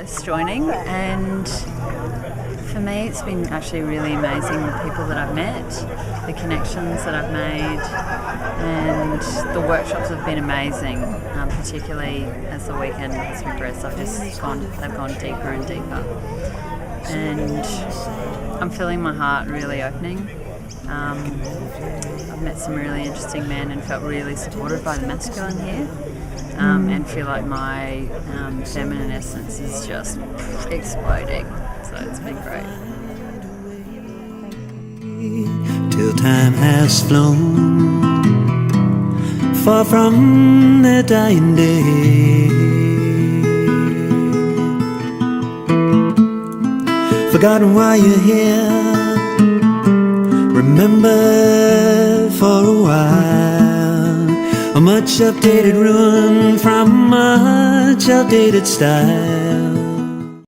just joining, and for me it's been actually really amazing, the people that I've met, the connections that I've made, and the workshops have been amazing, particularly as the weekend has progressed. They've gone deeper and deeper, and I'm feeling my heart really opening. I've met some really interesting men and felt really supported by the masculine here, and feel like my feminine essence is just exploding. So it's been great. Till time has flown far from the dying day, forgotten why you're here. Remember for a while a much updated ruin from much outdated style.